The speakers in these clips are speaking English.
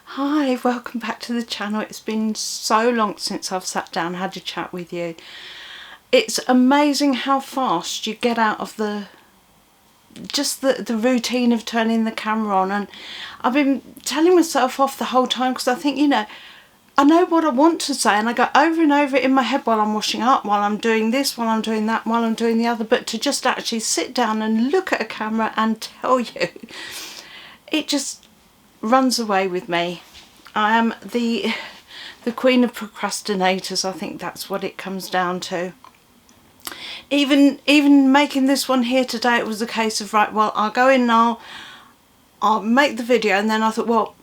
Hi, welcome back to the channel. It's been so long since I've sat down and had a chat with you. It's amazing how fast you get out of the routine of turning the camera on, and I've been telling myself off the whole time because I think, I know what I want to say and I go over and over it in my head while I'm washing up, while I'm doing this, while I'm doing that, while I'm doing the other, but to just actually sit down and look at a camera and tell you, it just runs away with me. I am the queen of procrastinators. I think that's what it comes down to. Even making this one here today, it was a case of, right, well, I'll go in and I'll make the video, and then I thought, well,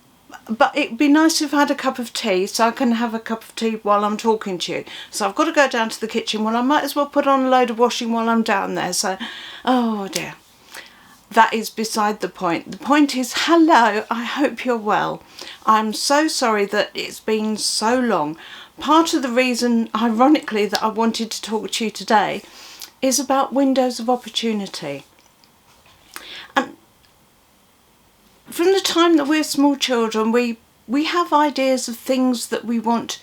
but it'd be nice if I had a cup of tea so I can have a cup of tea while I'm talking to you. So I've got to go down to the kitchen. Well, I might as well put on a load of washing while I'm down there. So, oh dear. That is beside the point. The point is, hello, I hope you're well. I'm so sorry that it's been so long. Part of the reason, ironically, that I wanted to talk to you today is about windows of opportunity. And from the time that we're small children, we have ideas of things that we want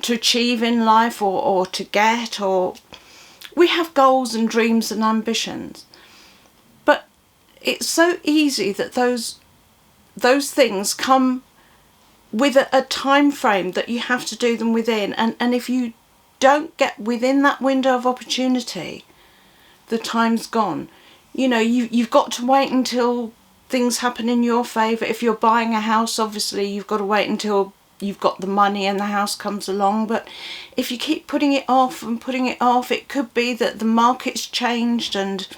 to achieve in life or to get, or we have goals and dreams and ambitions. It's so easy that those things come with a time frame that you have to do them within, and if you don't get within that window of opportunity, the time's gone. You've got to wait until things happen in your favour. If you're buying a house, obviously you've got to wait until you've got the money and the house comes along. But if you keep putting it off and putting it off, it could be that the market's changed and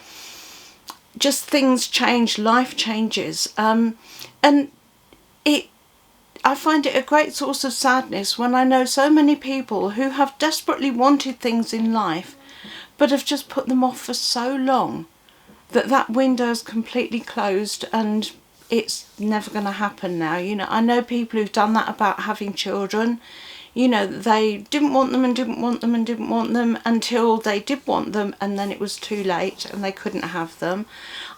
just things change, life changes, and I find it a great source of sadness when I know so many people who have desperately wanted things in life but have just put them off for so long that window's completely closed and it's never going to happen now. I know people who've done that about having children. They didn't want them and didn't want them and didn't want them until they did want them, and then it was too late and they couldn't have them.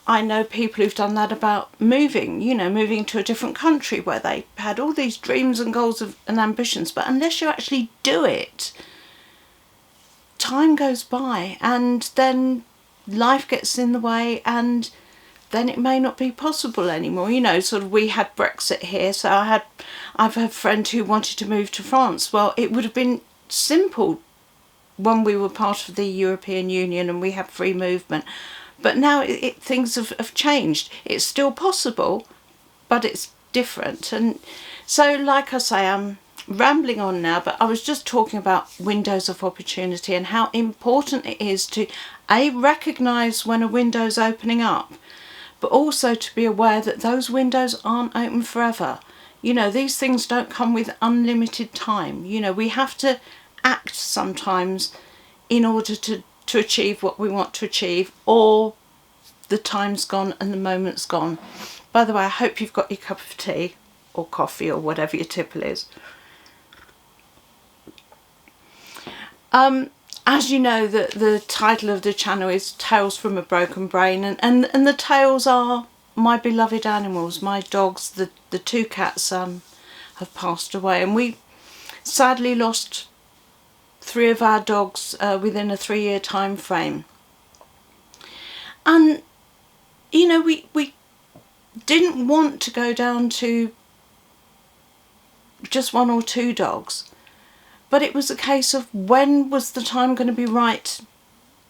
I know people who've done that about moving, moving to a different country where they had all these dreams and goals and ambitions, but unless you actually do it, time goes by and then life gets in the way and then it may not be possible anymore. We had Brexit here, so I've had a friend who wanted to move to France. Well, it would have been simple when we were part of the European Union and we had free movement. But now things have changed. It's still possible, but it's different. And so, like I say, I'm rambling on now, but I was just talking about windows of opportunity and how important it is to recognise when a window's opening up, but also to be aware that those windows aren't open forever. These things don't come with unlimited time. We have to act sometimes in order to achieve what we want to achieve, or the time's gone and the moment's gone. By the way, I hope you've got your cup of tea or coffee or whatever your tipple is. As you know, the title of the channel is Tales from a Broken Brain, and the tales are my beloved animals, my dogs. The two cats have passed away, and we sadly lost 3 of our dogs within a 3-year time frame. And we didn't want to go down to just 1 or 2 dogs. But it was a case of when was the time going to be right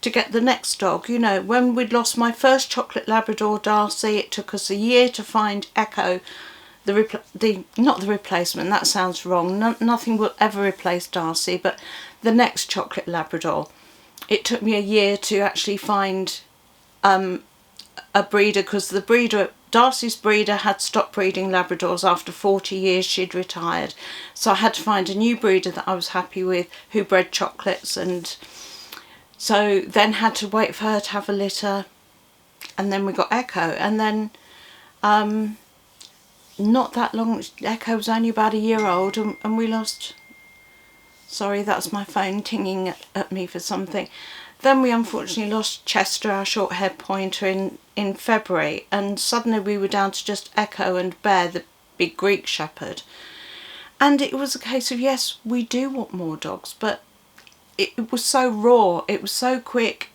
to get the next dog. When we'd lost my first chocolate Labrador, Darcy, it took us a year to find Echo, not the replacement, that sounds wrong. Nothing will ever replace Darcy, but the next chocolate Labrador. It took me a year to actually find a breeder, because Darcy's breeder had stopped breeding Labradors after 40 years. She'd retired, so I had to find a new breeder that I was happy with, who bred chocolates, and so then had to wait for her to have a litter, and then we got Echo, and then not that long, Echo was only about a year old, and we lost, sorry, that's my phone tinging at me for something. Then we unfortunately lost Chester, our short-haired pointer, in February, and suddenly we were down to just Echo and Bear, the big Greek shepherd. And it was a case of, yes, we do want more dogs, but it was so raw, it was so quick.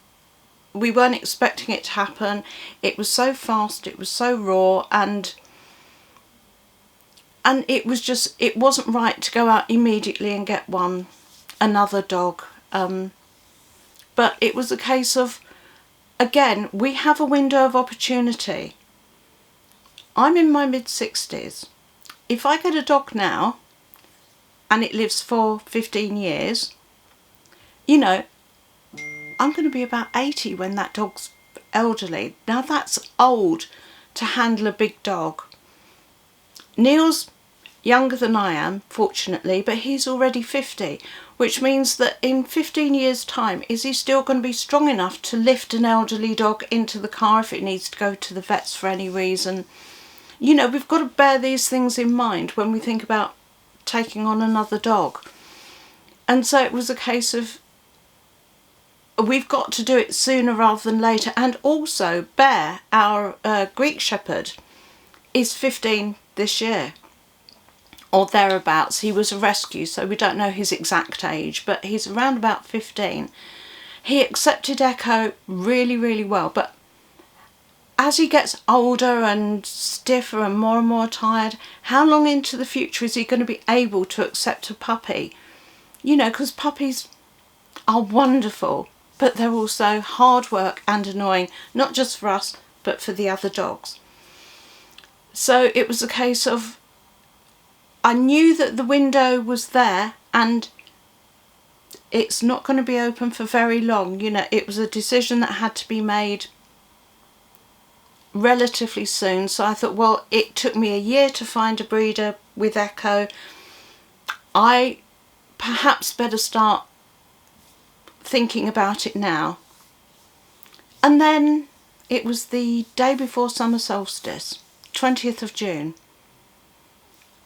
We weren't expecting it to happen. It was so fast, it was so raw, and it was just, it wasn't right to go out immediately and get another dog. But it was a case of, again, we have a window of opportunity. I'm in my mid-60s. If I get a dog now and it lives for 15 years, you know, I'm going to be about 80 when that dog's elderly. Now that's old to handle a big dog. Neil's younger than I am, fortunately, but he's already 50, which means that in 15 years' time, is he still going to be strong enough to lift an elderly dog into the car if it needs to go to the vets for any reason? You know, we've got to bear these things in mind when we think about taking on another dog. And so it was a case of, we've got to do it sooner rather than later. And also, Bear, our Greek shepherd, is 15 this year, or thereabouts. He was a rescue, so we don't know his exact age, but he's around about 15. He accepted Echo really, really well, but as he gets older and stiffer and more tired, how long into the future is he going to be able to accept a puppy? You know, because puppies are wonderful, but they're also hard work and annoying, not just for us, but for the other dogs. So it was a case of, I knew that the window was there and it's not going to be open for very long. You know, it was a decision that had to be made relatively soon. So I thought, well, it took me a year to find a breeder with Echo. I perhaps better start thinking about it now. And then it was the day before summer solstice, 20th of June.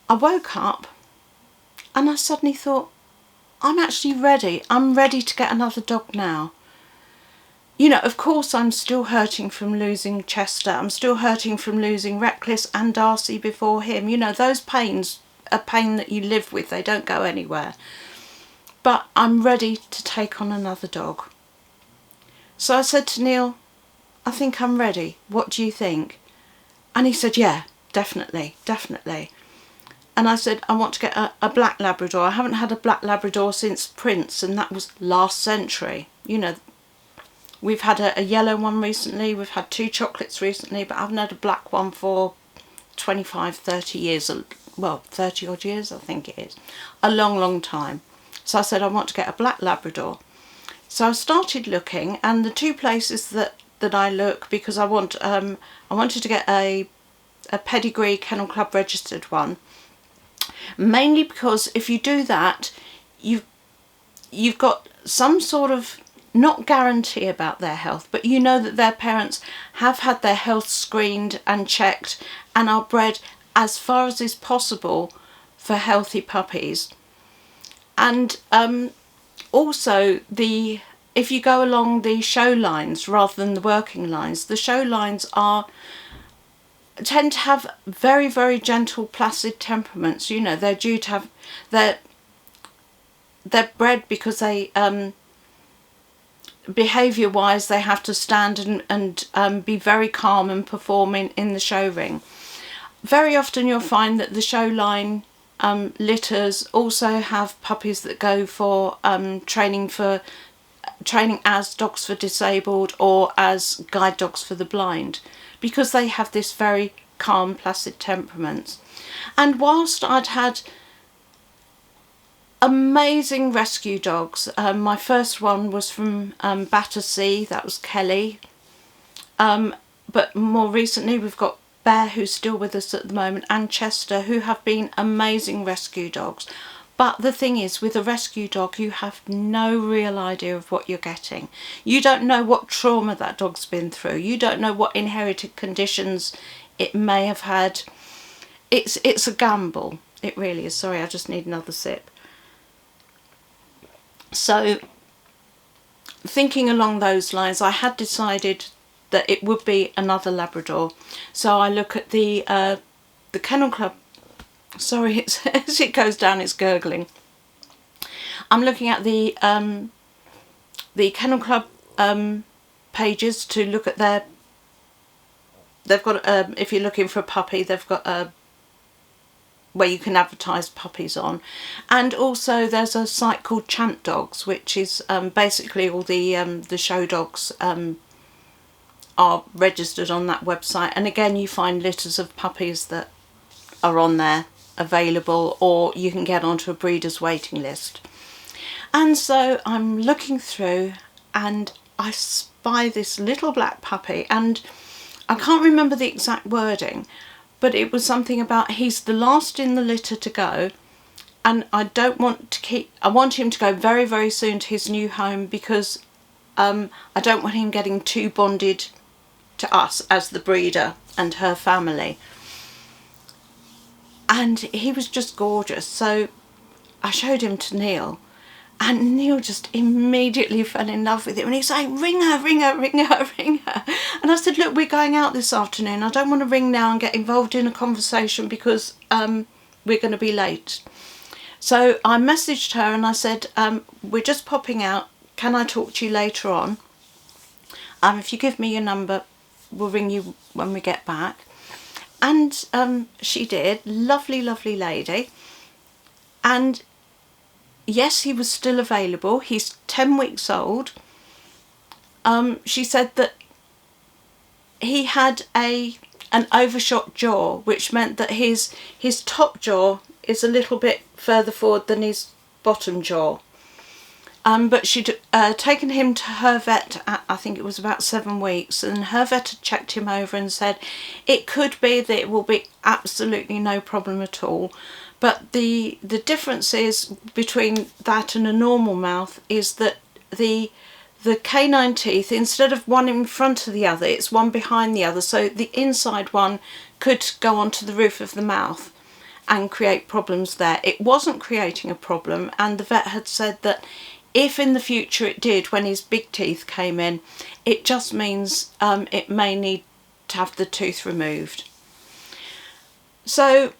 I woke up and I suddenly thought, I'm actually ready. I'm ready to get another dog now. You know, of course I'm still hurting from losing Chester. I'm still hurting from losing Reckless and Darcy before him. You know, those pains are pain that you live with. They don't go anywhere. But I'm ready to take on another dog. So I said to Neil, I think I'm ready. What do you think? And he said, yeah, definitely. And I said, I want to get a black Labrador. I haven't had a black Labrador since Prince, and that was last century. You know, we've had a yellow one recently. We've had 2 chocolates recently, but I haven't had a black one for 25, 30 years. Well, 30 odd years, I think it is. A long time. So I said, I want to get a black Labrador. So I started looking, and the 2 places that I look, because I wanted to get a pedigree Kennel Club registered one, mainly because if you do that, you've got some sort of, not guarantee about their health, but you know that their parents have had their health screened and checked and are bred as far as is possible for healthy puppies. And also, if you go along the show lines rather than the working lines, the show lines tend to have very gentle, placid temperaments. You know, they're due to have, they're bred because they behaviour wise they have to stand and be very calm and perform in the show ring. Very often you'll find that the show line litters also have puppies that go for training as dogs for disabled or as guide dogs for the blind, because they have this very calm, placid temperament. And whilst I'd had amazing rescue dogs, my first one was from Battersea, that was Kelly, but more recently we've got Bear, who's still with us at the moment, and Chester, who have been amazing rescue dogs. But the thing is, with a rescue dog, you have no real idea of what you're getting. You don't know what trauma that dog's been through. You don't know what inherited conditions it may have had. It's a gamble. It really is. Sorry, I just need another sip. So, thinking along those lines, I had decided that it would be another Labrador. So I look at the Kennel Club Sorry, as it goes down, it's gurgling. I'm looking at the Kennel Club pages to look at their. They've got if you're looking for a puppy, they've got a where you can advertise puppies on, and also there's a site called Champ Dogs, which is basically all the show dogs are registered on that website, and again you find litters of puppies that are on there available, or you can get onto a breeder's waiting list. And so I'm looking through and I spy this little black puppy, and I can't remember the exact wording, but it was something about he's the last in the litter to go, and I want him to go very, very soon to his new home, because I don't want him getting too bonded to us as the breeder and her family. And he was just gorgeous, so I showed him to Neil, and Neil just immediately fell in love with him, and he's saying, ring her, ring her, ring her, ring her. And I said, look, we're going out this afternoon. I don't want to ring now and get involved in a conversation, because we're going to be late. So I messaged her and I said, we're just popping out. Can I talk to you later on? If you give me your number, we'll ring you when we get back. And she did. Lovely, lovely lady. And yes, he was still available. He's 10 weeks old. She said that he had an overshot jaw, which meant that his top jaw is a little bit further forward than his bottom jaw. But she'd taken him to her vet at, I think it was about 7 weeks, and her vet had checked him over and said it could be that it will be absolutely no problem at all. But the difference is between that and a normal mouth is that the canine teeth, instead of one in front of the other, it's one behind the other. So the inside one could go onto the roof of the mouth and create problems there. It wasn't creating a problem, and the vet had said that if in the future it did, when his big teeth came in, it just means it may need to have the tooth removed. So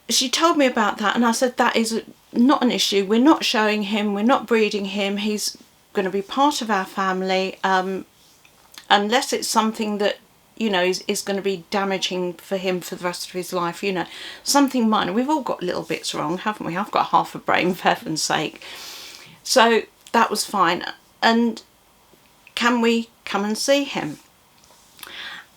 she told me about that, and I said that is not an issue. We're not showing him, we're not breeding him. He's going to be part of our family, unless it's something that, you know, is going to be damaging for him for the rest of his life, you know, something minor. We've all got little bits wrong, haven't we? I've got half a brain, for heaven's sake. So that was fine. And can we come and see him?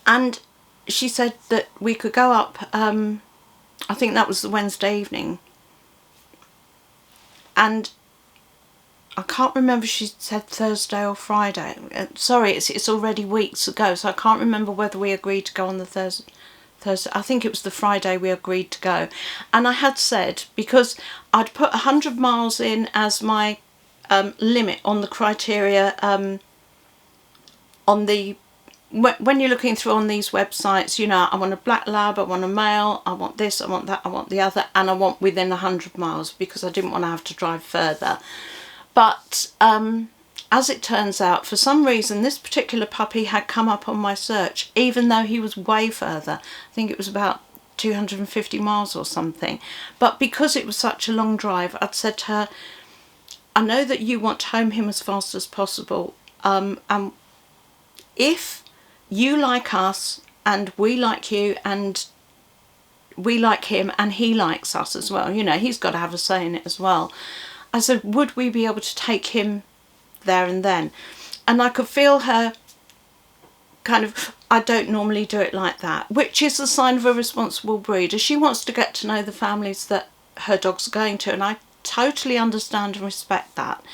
And she said that we could go up, I think that was the Wednesday evening, and I can't remember if she said Thursday or Friday. Sorry, it's already weeks ago, so I can't remember whether we agreed to go on the Thursday. I think it was the Friday we agreed to go. And I had said, because I'd put 100 miles in as my limit on the criteria, on the when you're looking through on these websites, you know, I want a black lab, I want a male, I want this, I want that, I want the other, and I want within 100 miles, because I didn't want to have to drive further. But as it turns out, for some reason, this particular puppy had come up on my search, even though he was way further. I think it was about 250 miles or something. But because it was such a long drive, I'd said to her, I know that you want to home him as fast as possible. And if you like us and we like you and we like him and he likes us as well, you know, he's got to have a say in it as well. I said, would we be able to take him there and then? And I could feel her kind of, I don't normally do it like that, which is a sign of a responsible breeder. She wants to get to know the families that her dogs are going to, and I totally understand and respect that.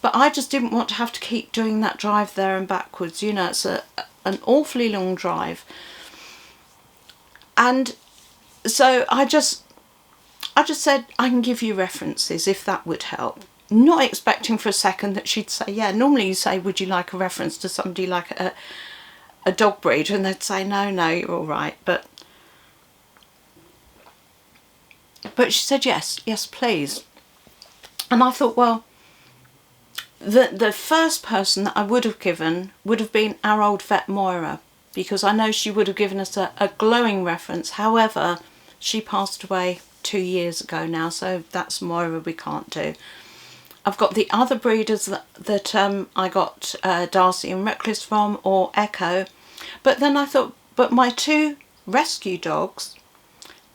But I just didn't want to have to keep doing that drive there and backwards. You know, it's an awfully long drive. And so I just said, I can give you references if that would help. Not expecting for a second that she'd say, yeah. Normally you say, would you like a reference to somebody like a dog breeder? And they'd say, no, you're all right. But she said, yes, please. And I thought, well, the first person that I would have given would have been our old vet Moira, because I know she would have given us a glowing reference. However, she passed away 2 years ago now, so that's Moira we can't do. I've got the other breeders that I got Darcy and Reckless from, or Echo. But then I thought, but my 2 rescue dogs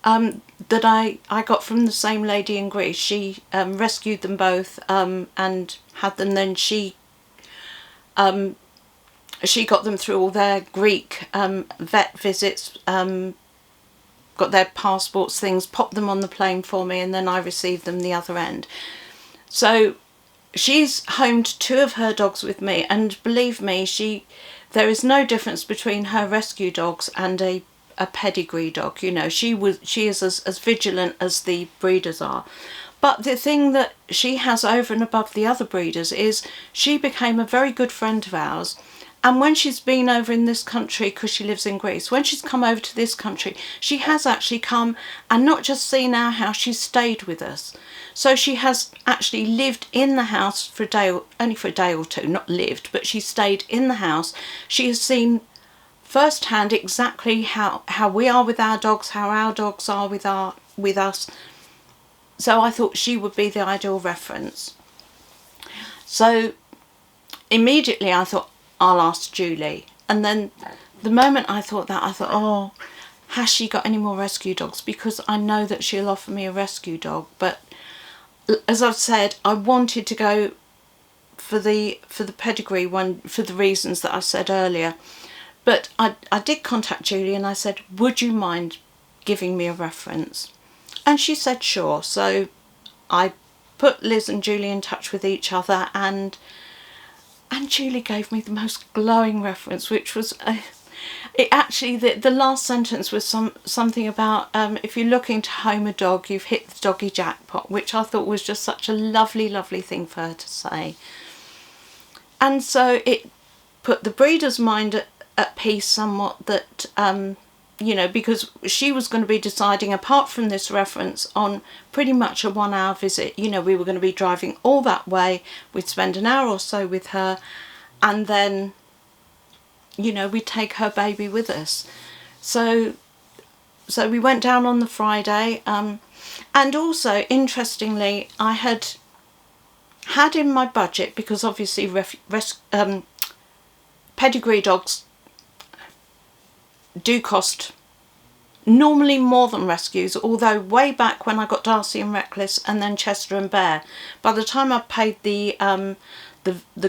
that I got from the same lady in Greece, she rescued them both and had them, then she got them through all their Greek vet visits, got their passports, things, popped them on the plane for me, and then I received them the other end. So she's homed 2 of her dogs with me, and believe me, there is no difference between her rescue dogs and a pedigree dog. You know, she is as vigilant as the breeders are. But the thing that she has over and above the other breeders is she became a very good friend of ours. And when she's been over in this country, because she lives in Greece, when she's come over to this country, she has actually come and not just seen our house, she's stayed with us. So she has actually lived in the house for a day, only for a day or 2, not lived, but she stayed in the house. She has seen firsthand exactly how we are with our dogs, how our dogs are with us. So I thought she would be the ideal reference. So immediately I thought, I'll ask Julie. And then the moment I thought that, I thought, oh, has she got any more rescue dogs? Because I know that she'll offer me a rescue dog. But as I've said, I wanted to go for the pedigree one for the reasons that I said earlier. But I did contact Julie and I said, would you mind giving me a reference? And she said sure. So I put Liz and Julie in touch with each other, and Julie gave me the most glowing reference, which was it actually, the last sentence was something about if you're looking to home a dog, you've hit the doggy jackpot, which I thought was just such a lovely, lovely thing for her to say. And so it put the breeder's mind at peace somewhat, that you know, because she was going to be deciding, apart from this reference, on pretty much a 1-hour visit. You know, we were going to be driving all that way, we'd spend an hour or so with her, and then, you know, we'd take her baby with us. So we went down on the Friday, and also, interestingly, I had in my budget, because obviously pedigree dogs do cost normally more than rescues, although way back when I got Darcy and Reckless and then Chester and Bear, by the time I paid the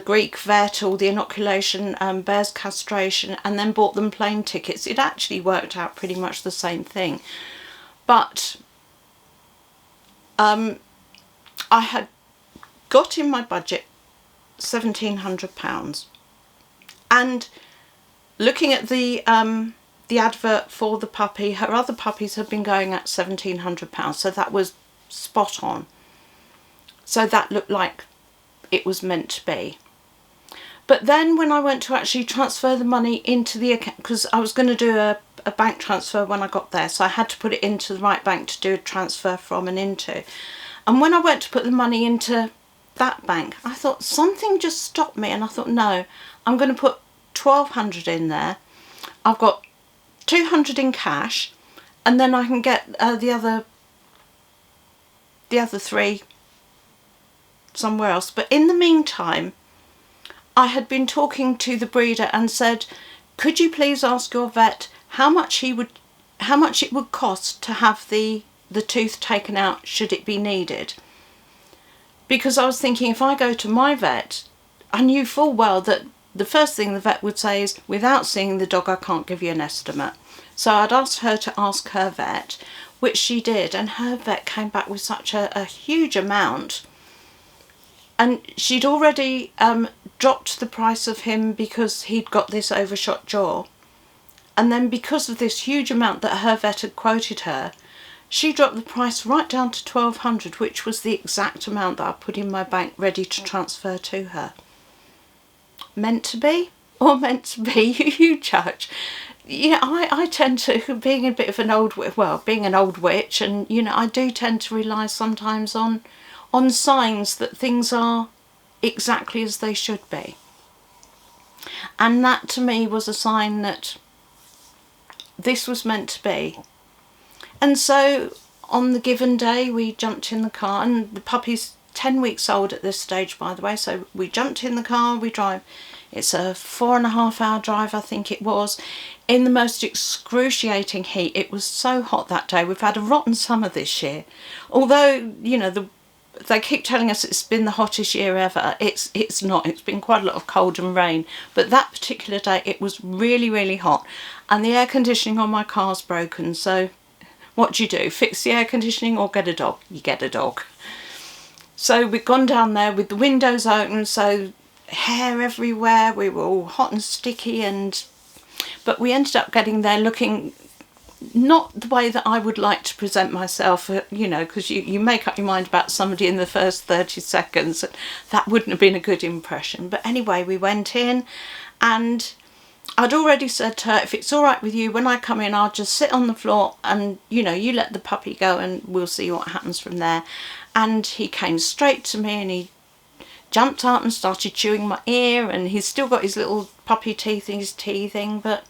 Greek vet, or the inoculation, Bear's castration, and then bought them plane tickets, it actually worked out pretty much the same thing. But I had got in my budget £1,700, and looking at the advert for the puppy, her other puppies had been going at £1,700, so that was spot on. So that looked like it was meant to be. But then when I went to actually transfer the money into the account, because I was going to do a bank transfer when I got there, so I had to put it into the right bank to do a transfer from and into. And when I went to put the money into that bank, I thought something just stopped me, and I thought, no, I'm going to put 1,200 in there. I've got 200 in cash, and then I can get the other 3 somewhere else. But in the meantime, I had been talking to the breeder and said, could you please ask your vet how much it would cost to have the tooth taken out should it be needed? Because I was thinking, if I go to my vet, I knew full well that the first thing the vet would say is, without seeing the dog, I can't give you an estimate. So I'd asked her to ask her vet, which she did, and her vet came back with such a huge amount. And she'd already dropped the price of him because he'd got this overshot jaw. And then because of this huge amount that her vet had quoted her, she dropped the price right down to £1,200, which was the exact amount that I put in my bank ready to transfer to her. Meant to be, or meant to be, you judge. You know, I tend to, being a bit of an being an old witch, and, you know, I do tend to rely sometimes on signs that things are exactly as they should be. And that to me was a sign that this was meant to be. And so on the given day we jumped in the car, and the puppy's 10 weeks old at this stage, by the way, so we jumped in the car, we drive. It's a 4.5 hour drive, I think it was, in the most excruciating heat. It was so hot that day. We've had a rotten summer this year, although, you know, they keep telling us it's been the hottest year ever. It's not. It's been quite a lot of cold and rain, but that particular day it was really, really hot, and the air conditioning on my car's broken. So what do you do? Fix the air conditioning or get a dog? You get a dog. So we've gone down there with the windows open, so hair everywhere. We were all hot and sticky, but we ended up getting there looking not the way that I would like to present myself, you know, because you make up your mind about somebody in the first 30 seconds. That wouldn't have been a good impression. But anyway, we went in, and I'd already said to her, if it's all right with you, when I come in, I'll just sit on the floor and, you know, you let the puppy go and we'll see what happens from there. And he came straight to me and he jumped up and started chewing my ear, and he's still got his little puppy teeth in his teething. But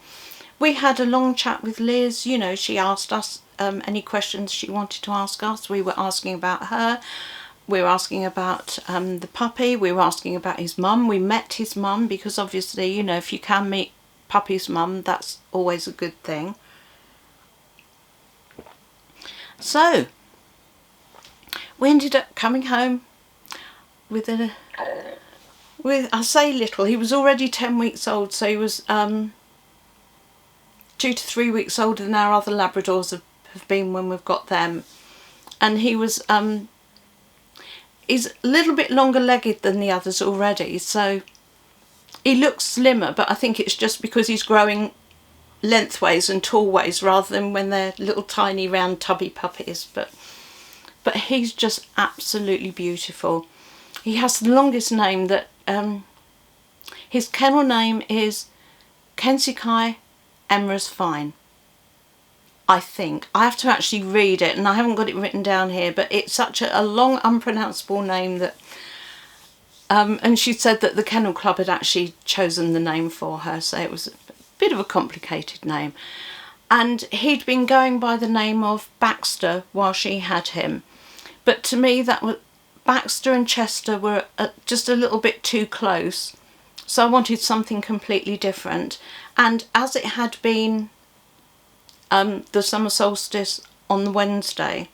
we had a long chat with Liz. You know, she asked us any questions she wanted to ask us. We were asking about her. We were asking about the puppy. We were asking about his mum. We met his mum because obviously, you know, if you can meet puppy's mum, that's always a good thing. So we ended up coming home with I say little, he was already 10 weeks old, so he was 2 to 3 weeks older than our other Labradors have been when we've got them. And he was he's a little bit longer legged than the others already, so he looks slimmer, but I think it's just because he's growing lengthways and tallways rather than when they're little tiny round tubby puppies. But he's just absolutely beautiful. He has the longest name that his kennel name is Kensikai Emrys Fine, I think. I have to actually read it, and I haven't got it written down here, but it's such a long unpronounceable name that and she said that the Kennel Club had actually chosen the name for her, so it was a bit of a complicated name. And he'd been going by the name of Baxter while she had him, but to me that was Baxter and Chester were just a little bit too close, so I wanted something completely different. And as it had been the summer solstice on the Wednesday,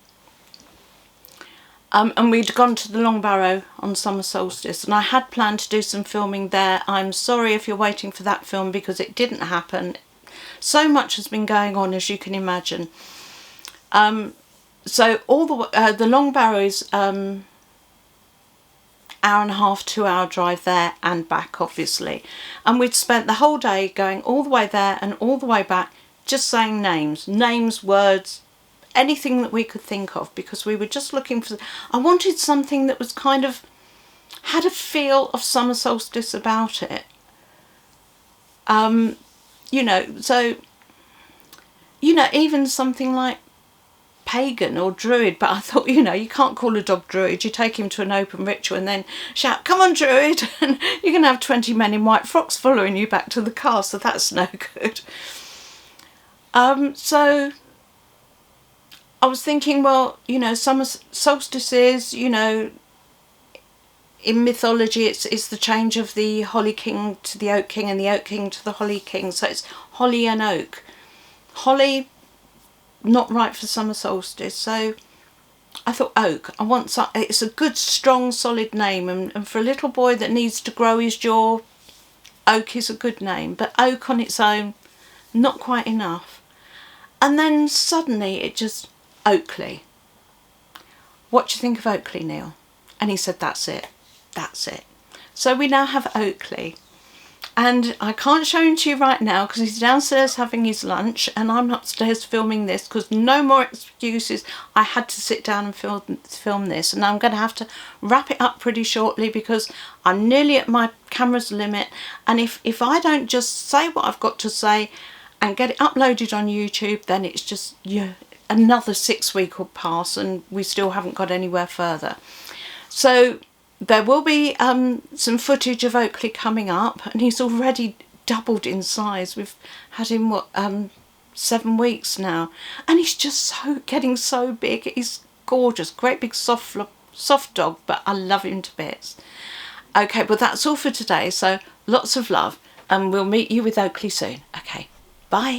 and we'd gone to the Long Barrow on summer solstice, and I had planned to do some filming there. I'm sorry if you're waiting for that film because it didn't happen. So much has been going on, as you can imagine. So all the Long Barrow is hour and a half, 2 hour drive there and back, obviously. And we'd spent the whole day going all the way there and all the way back, just saying names, words, anything that we could think of, because we were just looking for, I wanted something that was kind of, had a feel of summer solstice about it. You know, so, you know, even something like pagan or druid, but I thought, you know, you can't call a dog druid. You take him to an open ritual and then shout, "Come on, druid," and you're going to have 20 men in white frocks following you back to the car, so that's no good. So I was thinking, well, you know, summer solstices, you know, in mythology it's the change of the Holly King to the Oak King and the Oak King to the Holly King, so it's holly and oak. Holly, not right for summer solstice, so I thought oak. I want some, it's a good strong solid name, and for a little boy that needs to grow his jaw, oak is a good name, but oak on its own, not quite enough. And then suddenly it just, Oakley. What do you think of Oakley, Neil? And he said, that's it. So we now have Oakley. And I can't show him to you right now because he's downstairs having his lunch and I'm upstairs filming this, because no more excuses. I had to sit down and film this, and I'm going to have to wrap it up pretty shortly because I'm nearly at my camera's limit. And if I don't just say what I've got to say and get it uploaded on YouTube, then it's just, yeah, another 6 weeks will pass and we still haven't got anywhere further. So there will be some footage of Oakley coming up, and he's already doubled in size. We've had him 7 weeks now, and he's just getting so big. He's gorgeous, great big soft dog, but I love him to bits. Okay, well that's all for today, so lots of love, and we'll meet you with Oakley soon. Okay, bye.